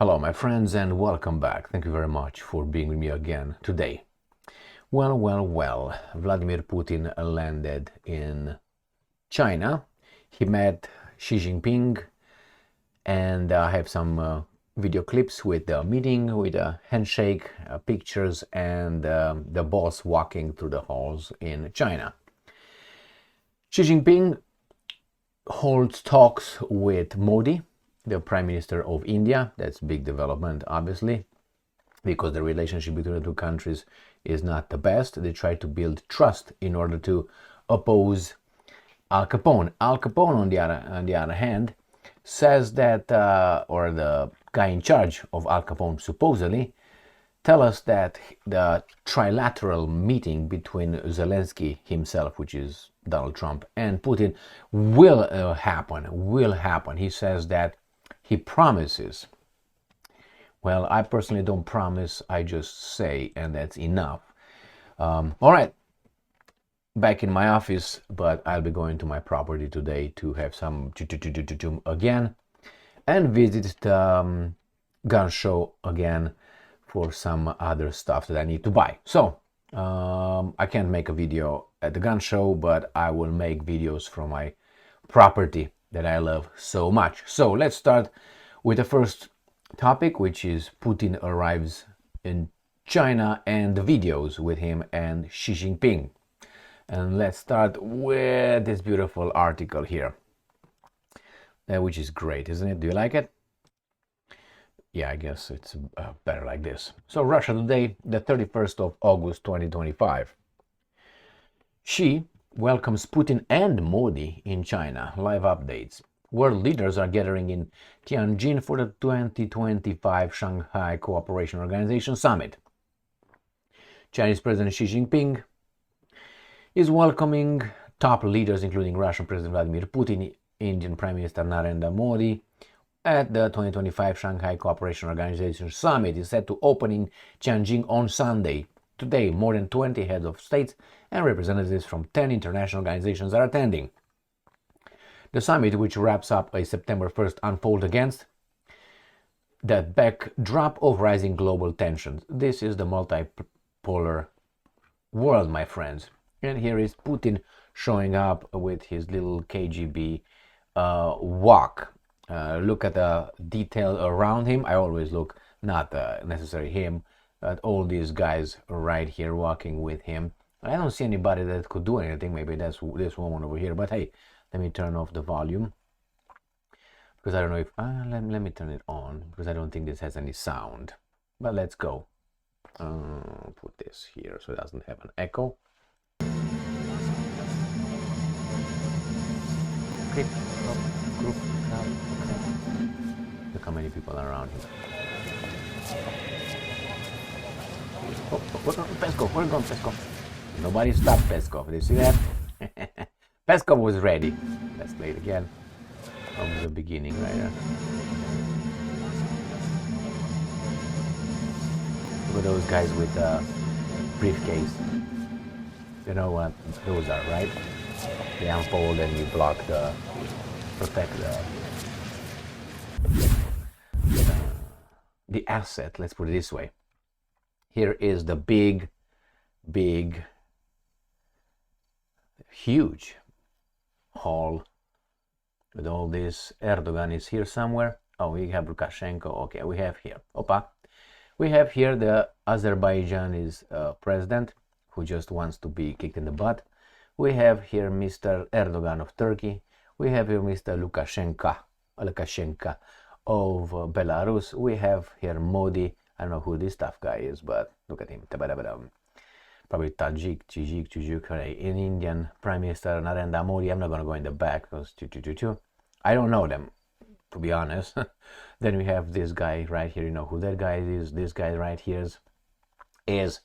Hello my friends and welcome back. Thank you very much for being with me again today. Well, Vladimir Putin landed in China. He met Xi Jinping and I have some video clips with the meeting, with a handshake, pictures and the boss walking through the halls in China. Xi Jinping holds talks with Modi, the Prime Minister of India. That's a big development, obviously, because the relationship between the two countries is not the best. They try to build trust in order to oppose Al Capone. Al Capone, on the other hand, says that, or the guy in charge of Al Capone supposedly, tell us that the trilateral meeting between Zelensky himself, which is Donald Trump, and Putin will happen. He says that he promises. Well, I personally don't promise, I just say, and that's enough. All right, back in my office, but I'll be going to my property today to have some again and visit the gun show again for some other stuff that I need to buy. So I can't make a video at the gun show, but I will make videos from my property that I love so much. So let's start with the first topic, which is Putin arrives in China and the videos with him and Xi Jinping. And let's start with this beautiful article here, which is great, isn't it? Do you like it? Yeah, I guess it's better like this. So Russia Today, the 31st of August 2025. Xi welcomes Putin and Modi in China. Live updates. World leaders are gathering in Tianjin for the 2025 Shanghai Cooperation Organization Summit. Chinese President Xi Jinping is welcoming top leaders including Russian President Vladimir Putin, Indian Prime Minister Narendra Modi at the 2025 Shanghai Cooperation Organization Summit. Is set to open in Tianjin on Sunday. Today, more than 20 heads of states and representatives from 10 international organizations are attending. The summit, which wraps up a September 1st, unfolds against the backdrop of rising global tensions. This is the multipolar world, my friends. And here is Putin showing up with his little KGB walk. Look at the detail around him. I always look, not necessarily him, but all these guys right here walking with him. I don't see anybody that could do anything. Maybe that's this woman over here. But hey, let me turn off the volume, because I don't know if let me turn it on, because I don't think this has any sound. But let's go. Put this here so it doesn't have an echo. Okay. Group. Okay. Look how many people are around here. Oh, Peskov, where's gone Peskov? Nobody stopped Peskov. Did you see that? Peskov was ready. Let's play it again from the beginning right there. Look at those guys with a briefcase. You know what those are, right? They unfold and you block the, protect the asset. Let's put it this way. Here is the big, huge hall with all this. Erdogan is here somewhere. Oh, we have Lukashenko. Okay, we have here. Opa. We have here the Azerbaijani's president who just wants to be kicked in the butt. We have here Mr. Erdogan of Turkey. We have here Mr. Lukashenko of Belarus. We have here Modi. I don't know who this tough guy is, but look at him. Probably Tajik, in Indian Prime Minister Narendra Modi. I'm not going to go in the back because I don't know them, to be honest. Then we have this guy right here. You know who that guy is. This guy right here is.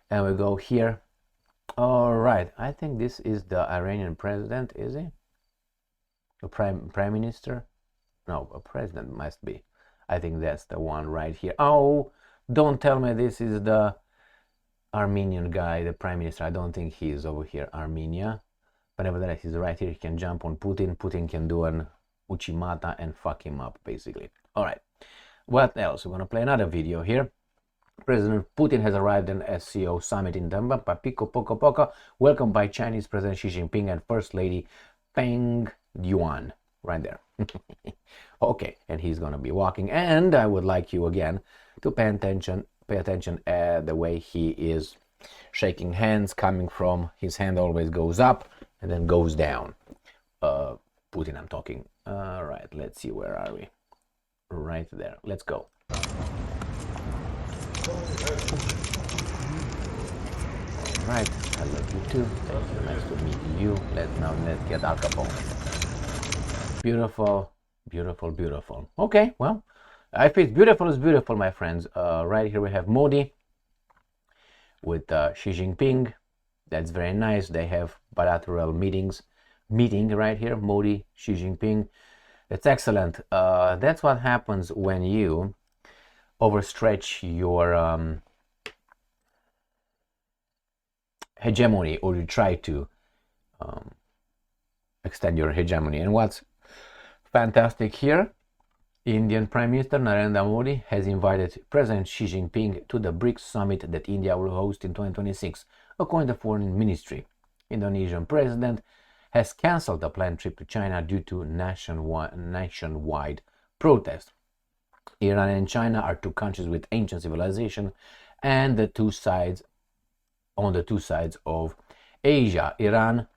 And we go here. All right. I think this is the Iranian president, is he? A prime minister? No, a president must be. I think that's the one right here. Oh, don't tell me this is the Armenian guy, the prime minister. I don't think he is over here, Armenia. But nevertheless, he's right here. He can jump on Putin. Putin can do an Uchimata and fuck him up, basically. All right. what else? We're going to play another video here. President Putin has arrived in SCO summit in Denver, Pico Poco Poco, welcomed by Chinese President Xi Jinping and First Lady Peng Yuan, right there. Okay, and he's going to be walking, and I would like you again to pay attention the way he is shaking hands. Coming from his hand always goes up and then goes down. Putin, I'm talking. All right, let's see, where are we? Right there. Let's go. All right, I love you too. Thank you. Nice to meet you. Let's get Al Capone. Beautiful, beautiful, beautiful. Okay, well, if it's beautiful, it's beautiful, my friends. Right here we have Modi with Xi Jinping. That's very nice. They have bilateral meeting right here, Modi, Xi Jinping. It's excellent. That's what happens when you overstretch your hegemony, or you try to extend your hegemony. And what's fantastic here, Indian Prime Minister Narendra Modi has invited President Xi Jinping to the BRICS summit that India will host in 2026, according to the Foreign Ministry. Indonesian President has cancelled the planned trip to China due to nationwide protest. Iran and China are two countries with ancient civilization, and on the two sides of Asia. Iran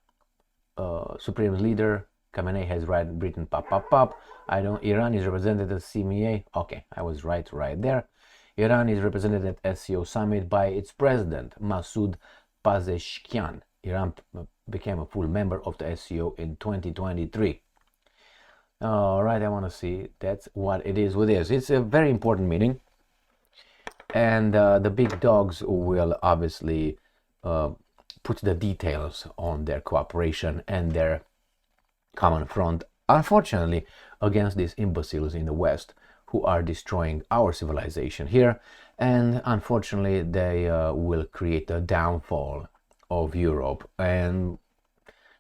Supreme Leader Khamenei has written pop. Iran is represented at CMA. Okay, I was right there. Iran is represented at SCO summit by its president Masoud Pezeshkian. Iran became a full member of the SCO in 2023. All right, I want to see. That's what it is with this. It's a very important meeting, and the big dogs will obviously put the details on their cooperation and their common front, unfortunately, against these imbeciles in the West who are destroying our civilization here, and unfortunately they will create a downfall of Europe, and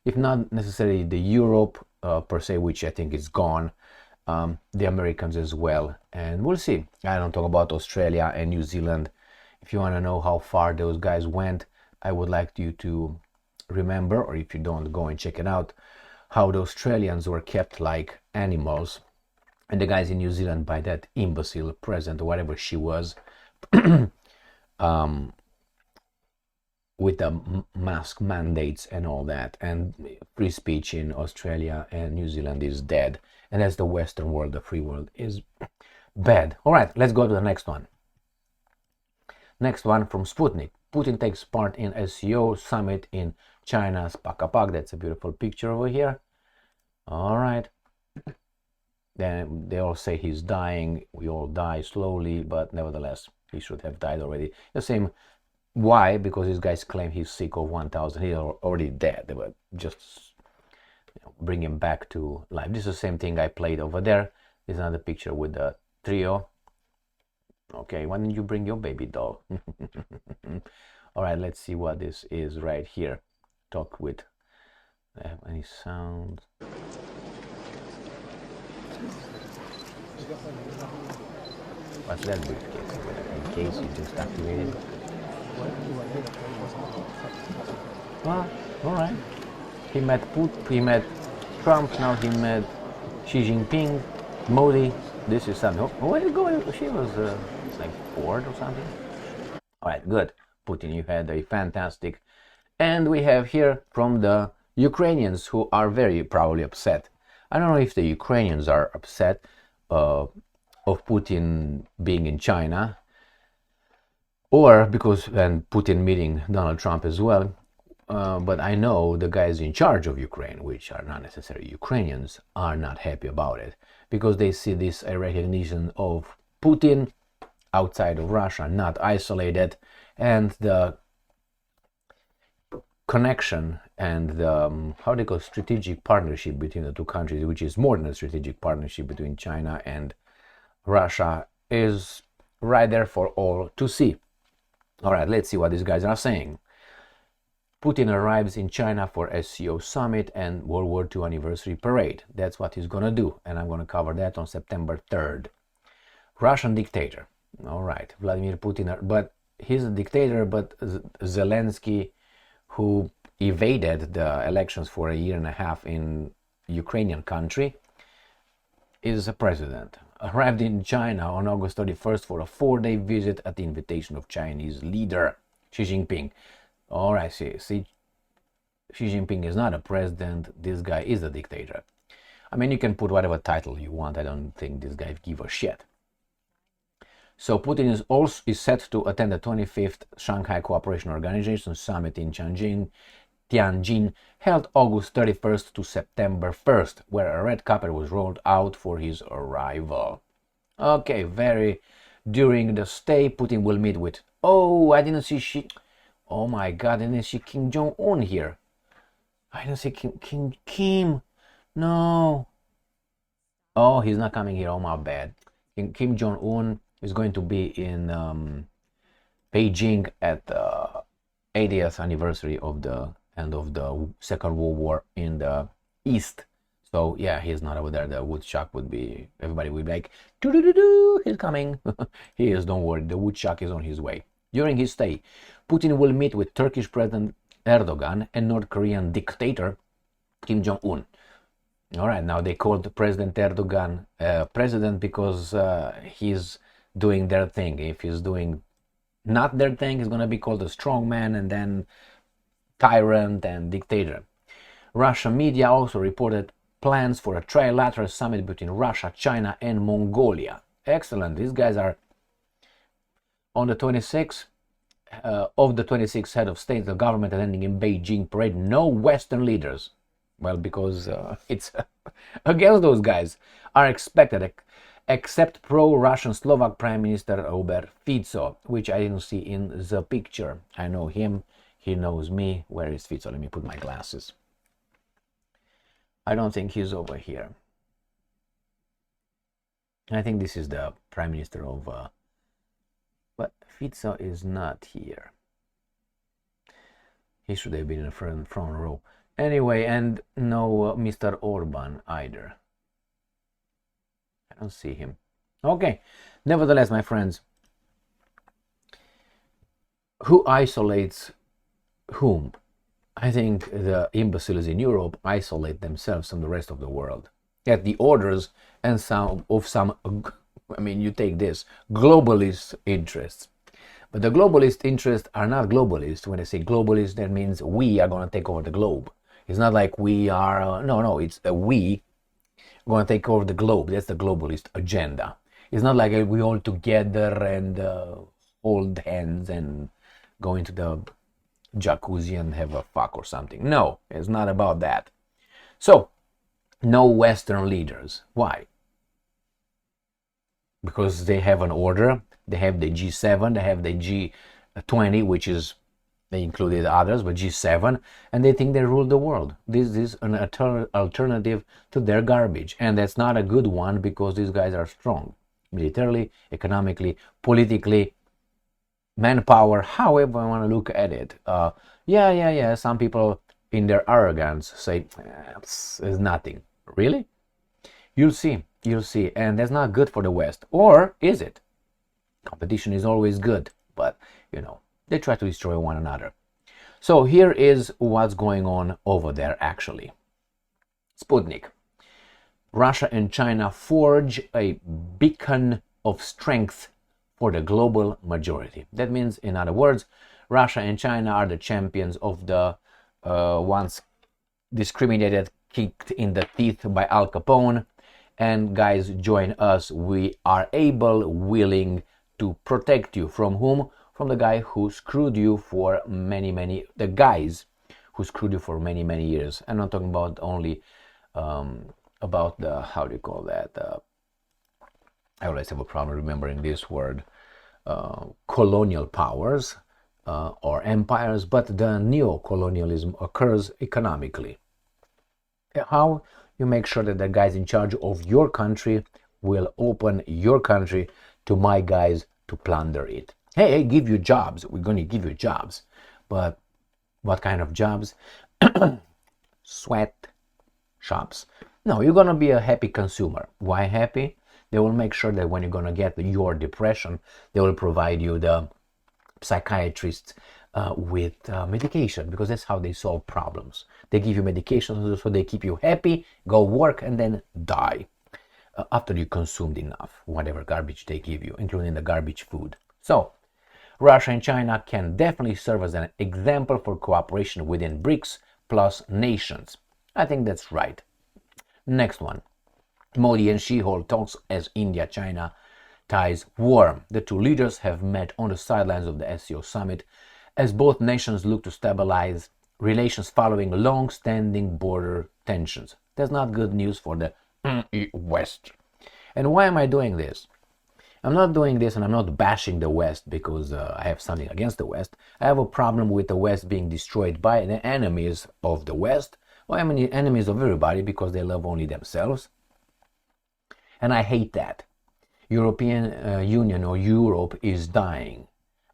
if not necessarily the Europe per se, which I think is gone, the Americans as well, and we'll see. I don't talk about Australia and New Zealand. If you want to know how far those guys went, I would like you to remember, or if you don't, go and check it out, how the Australians were kept like animals, and the guys in New Zealand by that imbecile president, or whatever she was, with the mask mandates and all that, and free speech in Australia and New Zealand is dead, and as the Western world, the free world, is bad. All right, let's go to the next one. Next one from Sputnik. Putin takes part in SCO summit in China's Pakapak. That's a beautiful picture over here. All right. Then they all say he's dying. We all die slowly, but nevertheless, he should have died already. The same. Why? Because these guys claim he's sick of 1,000. He's already dead. They were just bring him back to life. This is the same thing I played over there. This is another picture with the trio. Okay, why don't you bring your baby doll? All right, let's see what this is right here. Talk with. Have any sound? What's that briefcase? In case you just activated. Well, all right. He met Trump. Now he met Xi Jinping, Modi. This is something. Oh, where did it go? She was like bored or something. All right, good. Putin, you had a fantastic. And we have here from the Ukrainians, who are very probably upset. I don't know if the Ukrainians are upset of Putin being in China, or because and Putin meeting Donald Trump as well. But I know the guys in charge of Ukraine, which are not necessarily Ukrainians, are not happy about it, because they see this a recognition of Putin outside of Russia, not isolated, and the connection and the how they call strategic partnership between the two countries, which is more than a strategic partnership between China and Russia, is right there for all to see. All right, let's see what these guys are saying. Putin arrives in China for SCO summit and World War II anniversary parade. That's what he's going to do, and I'm going to cover that on September 3rd. Russian dictator. All right, Vladimir Putin, but he's a dictator, but Zelensky, who evaded the elections for a year and a half in Ukrainian country, is a president. Arrived in China on August 31st for a 4-day visit at the invitation of Chinese leader Xi Jinping. All right, see, Xi Jinping is not a president. This guy is a dictator. I mean, you can put whatever title you want. I don't think this guy give a shit. So Putin is set to attend the 25th Shanghai Cooperation Organization Summit in Tianjin, held August 31st to September 1st, where a red carpet was rolled out for his arrival. Okay, during the stay, Putin will meet with, oh, I didn't see oh my god, I didn't see Kim Jong-un here. I didn't see Kim, no. Oh, he's not coming here, oh my bad. Kim Jong-un is going to be in Beijing at the 80th anniversary of the end of the Second World War in the East. So yeah, he's not over there. The woodchuck would be, everybody would be like, doo-doo-doo-doo, he's coming. He is, don't worry, the woodchuck is on his way. During his stay, Putin will meet with Turkish President Erdogan and North Korean dictator Kim Jong-un. All right, now they called President Erdogan president because he's doing their thing. If he's doing not their thing, he's going to be called a strongman and then tyrant and dictator. Russian media also reported plans for a trilateral summit between Russia, China, and Mongolia. Excellent. These guys are on the 26th of the 26 head of state, the government attending in Beijing parade. No Western leaders. Well, because it's against those guys are expected, except pro-Russian Slovak Prime Minister Robert Fico, which I didn't see in the picture. I know him, he knows me. Where is Fico? Let me put my glasses. I don't think he's over here. I think this is the Prime Minister of... but Fico is not here. He should have been in the front row. Anyway, and no Mr. Orban either. I don't see him. Okay, nevertheless, my friends, who isolates whom? I think the imbeciles in Europe isolate themselves from the rest of the world. At the orders and some, I mean, you take this, globalist interests. But the globalist interests are not globalist. When I say globalist, that means we are going to take over the globe. It's not like we are, no, it's we going to take over the globe. That's the globalist agenda. It's not like we all together and hold hands and go into the jacuzzi and have a fuck or something. No, it's not about that. So, no Western leaders. Why? Because they have an order. They have the G7, they have the G20, which is, they included others, but G7, and they think they rule the world. This is an alternative to their garbage, and that's not a good one because these guys are strong, militarily, economically, politically, manpower, however I want to look at it. Yeah, some people in their arrogance say, it's nothing. Really? You'll see, and that's not good for the West. Or is it? Competition is always good, but, you know, they try to destroy one another. So here is what's going on over there actually. Sputnik. Russia and China forge a beacon of strength for the global majority. That means, in other words, Russia and China are the champions of the once discriminated, kicked in the teeth by Al Capone. And guys, join us. We are able, willing to protect you. From whom? From the guy who screwed you for the guys who screwed you for many years. I'm not talking about only about the, how do you call that? I always have a problem remembering this word. Colonial powers or empires, but the neo-colonialism occurs economically. How? You make sure that the guys in charge of your country will open your country to my guys to plunder it. Hey, give you jobs. We're going to give you jobs. But what kind of jobs? Sweat shops. No, you're going to be a happy consumer. Why happy? They will make sure that when you're going to get your depression, they will provide you the psychiatrists with medication, because that's how they solve problems. They give you medication so they keep you happy, go work, and then die after you consumed enough, whatever garbage they give you, including the garbage food. So Russia and China can definitely serve as an example for cooperation within BRICS plus nations. I think that's right. Next one. Modi and Xi hold talks as India-China ties warm. The two leaders have met on the sidelines of the SCO summit as both nations look to stabilize relations following long-standing border tensions. That's not good news for the West. And why am I doing this? I'm not doing this and I'm not bashing the West because I have something against the West. I have a problem with the West being destroyed by the enemies of the West. Well, I mean enemies of everybody because they love only themselves. And I hate that. European Union or Europe is dying.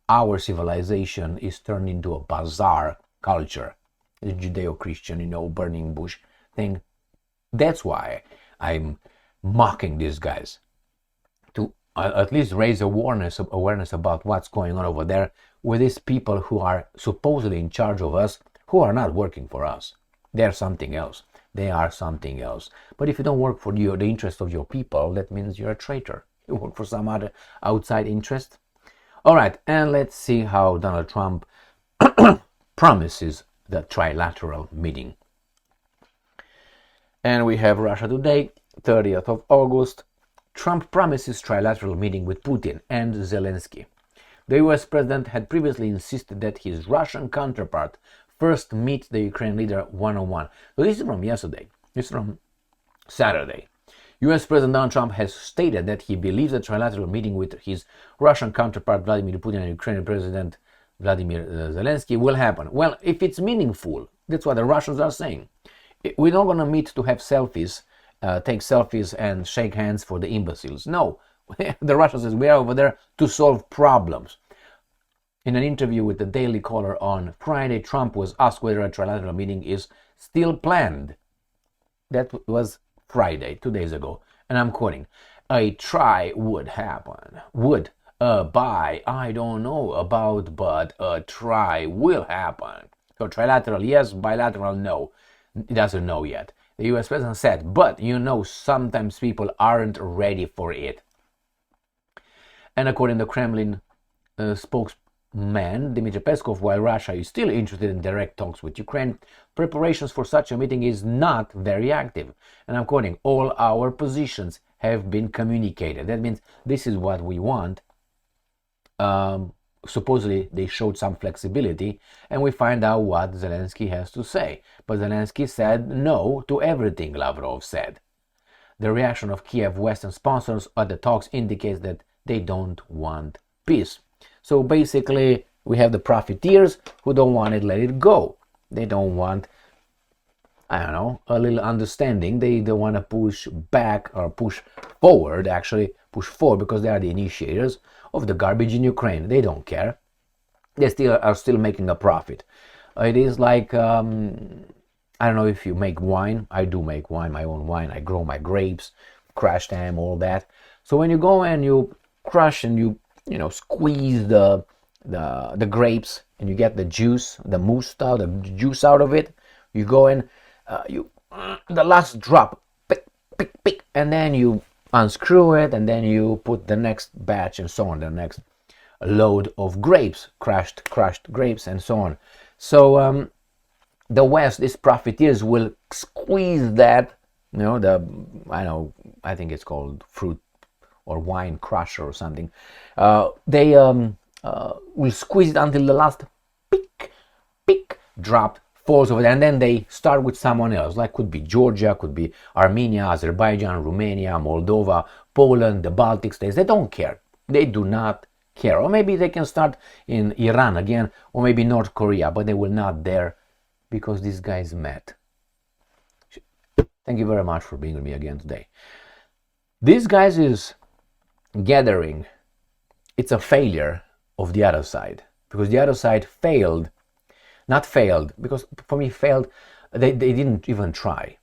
Our civilization is turned into a bazaar culture. The Judeo-Christian, burning bush thing. That's why I'm mocking these guys. To at least raise awareness about what's going on over there with these people who are supposedly in charge of us, who are not working for us. They're something else. They are something else. But if you don't work for the interest of your people, that means you're a traitor. You work for some other outside interest. All right, and let's see how Donald Trump promises the trilateral meeting. And we have Russia Today, 30th of August. Trump promises trilateral meeting with Putin and Zelensky. The US president had previously insisted that his Russian counterpart first meet the Ukraine leader one-on-one. So this is from yesterday. This is from Saturday. US President Donald Trump has stated that he believes a trilateral meeting with his Russian counterpart Vladimir Putin and Ukrainian President Vladimir Zelensky will happen. Well, if it's meaningful, that's what the Russians are saying. We're not going to meet to have selfies, take selfies and shake hands for the imbeciles. No, the Russians says we are over there to solve problems. In an interview with the Daily Caller on Friday, Trump was asked whether a trilateral meeting is still planned. That was Friday, 2 days ago, and I'm quoting, "A try would happen. Would, by, I don't know about, but a try will happen." So trilateral, yes, bilateral, no. It doesn't know yet. The US president said, but sometimes people aren't ready for it. And according to Kremlin spokesman Dmitry Peskov, while Russia is still interested in direct talks with Ukraine, preparations for such a meeting is not very active. And I'm quoting, "All our positions have been communicated." That means this is what we want. Supposedly they showed some flexibility, and we find out what Zelensky has to say. But Zelensky said no to everything Lavrov said. The reaction of Kiev Western sponsors at the talks indicates that they don't want peace. So basically, we have the profiteers who don't want it, let it go. They don't want, a little understanding. They don't want to push back or push forward, push forward because they are the initiators of the garbage in Ukraine. They don't care. They are still making a profit. It is like, I don't know if you make wine. I do make wine, my own wine. I grow my grapes, crush them, all that. So when you go and you crush and you squeeze the grapes and you get the juice, the mousse out, the juice out of it, you go and the last drop, pick, pick, pick, and then you unscrew it, and then you put the next batch and so on, the next load of grapes, crushed grapes and so on. So the West, these profiteers will squeeze that, I think it's called fruit or wine crusher or something. They will squeeze it until the last pick drop falls over there, and then they start with someone else, like could be Georgia, could be Armenia, Azerbaijan, Romania, Moldova, Poland, the Baltic states. They don't care. They do not care. Or maybe they can start in Iran again, or maybe North Korea, but they will not dare because these guys met. Thank you very much for being with me again today. These guys is gathering. It's a failure of the other side, because the other side failed. Not failed, because for me failed, they didn't even try.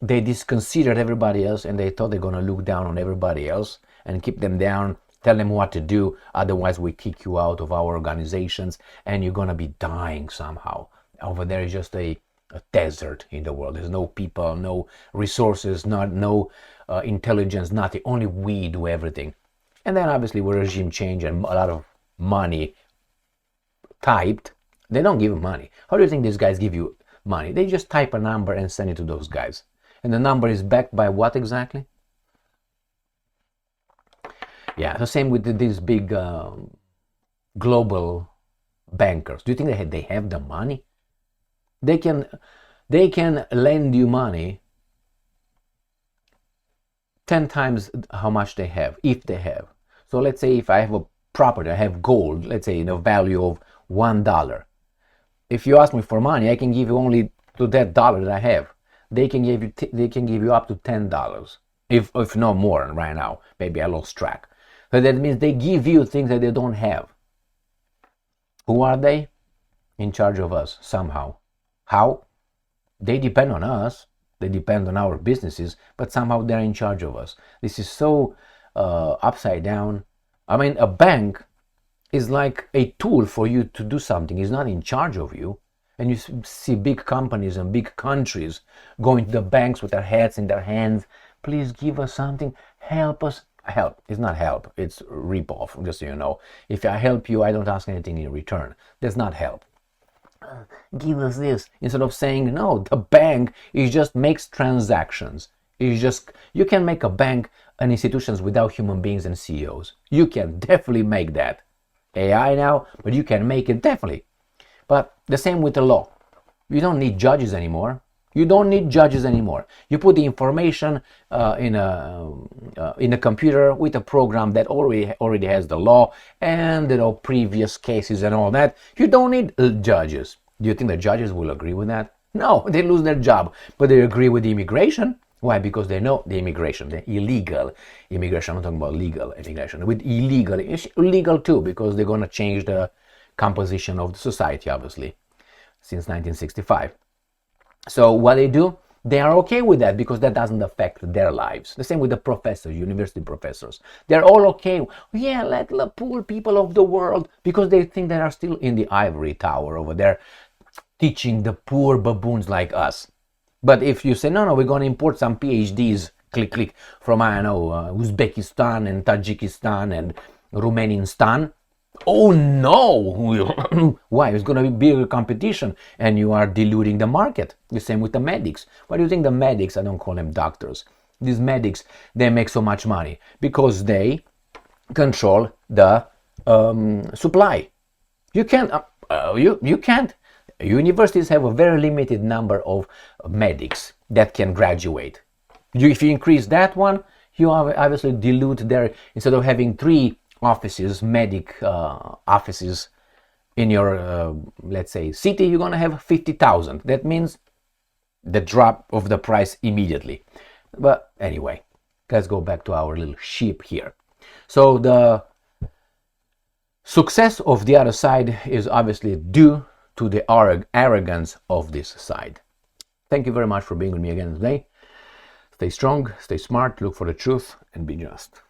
they disconsidered everybody else, and they thought they're going to look down on everybody else and keep them down, tell them what to do, otherwise we kick you out of our organizations and you're going to be dying somehow. Over there is just a desert in the world. There's no people, no resources, no intelligence, nothing. Only we do everything. And then obviously with regime change and a lot of money typed, they don't give money. How do you think these guys give you money? They just type a number and send it to those guys. And the number is backed by what exactly? Yeah, the same with these big global bankers. Do you think they have the money? They can lend you money 10 times how much they have, if they have. So let's say if I have a property, I have gold, let's say in a value of $1. If you ask me for money, I can give you only to that dollar that I have. They can give you up to $10, if no more right now. Maybe I lost track. So that means they give you things that they don't have. Who are they? In charge of us somehow. How? They depend on us. They depend on our businesses, but somehow they're in charge of us. This is so upside down. I mean, a bank is like a tool for you to do something. It's not in charge of you. And you see big companies and big countries going to the banks with their heads in their hands. Please give us something. Help us. Help. It's not help. It's rip off, just so you know. If I help you, I don't ask anything in return. That's not help. Give us this. Instead of saying, no, the bank just makes transactions. You can make a bank and institutions without human beings and CEOs. You can definitely make that. AI now, but you can make it definitely. But the same with the law. You don't need judges anymore. You don't need judges anymore. You put the information in a computer with a program that already has the law and previous cases and all that. You don't need judges. Do you think the judges will agree with that? No, they lose their job. But they agree with the immigration. Why? Because they know the immigration, the illegal immigration. I'm not talking about legal immigration. With illegal, it's illegal too, because they're going to change the composition of the society, obviously, since 1965. So what they do, they are okay with that because that doesn't affect their lives. The same with the professors, university professors. They're all okay. Yeah, let the poor people of the world, because they think they are still in the ivory tower over there, teaching the poor baboons like us. But if you say, no, we're going to import some PhDs, click, from, I don't know, Uzbekistan and Tajikistan and Romanianistan, oh no! Why? It's going to be bigger competition and you are diluting the market. The same with the medics. Why do you think the medics, I don't call them doctors, these medics, they make so much money? Because they control the supply. You can't, you can't. Universities have a very limited number of medics that can graduate. If you increase that one, you obviously dilute their, instead of having 3 offices, medic offices in your, let's say, city, you're going to have 50,000. That means the drop of the price immediately. But anyway, let's go back to our little sheep here. So the success of the other side is obviously due to the arrogance of this side. Thank you very much for being with me again today. Stay strong, stay smart, look for the truth, and be just.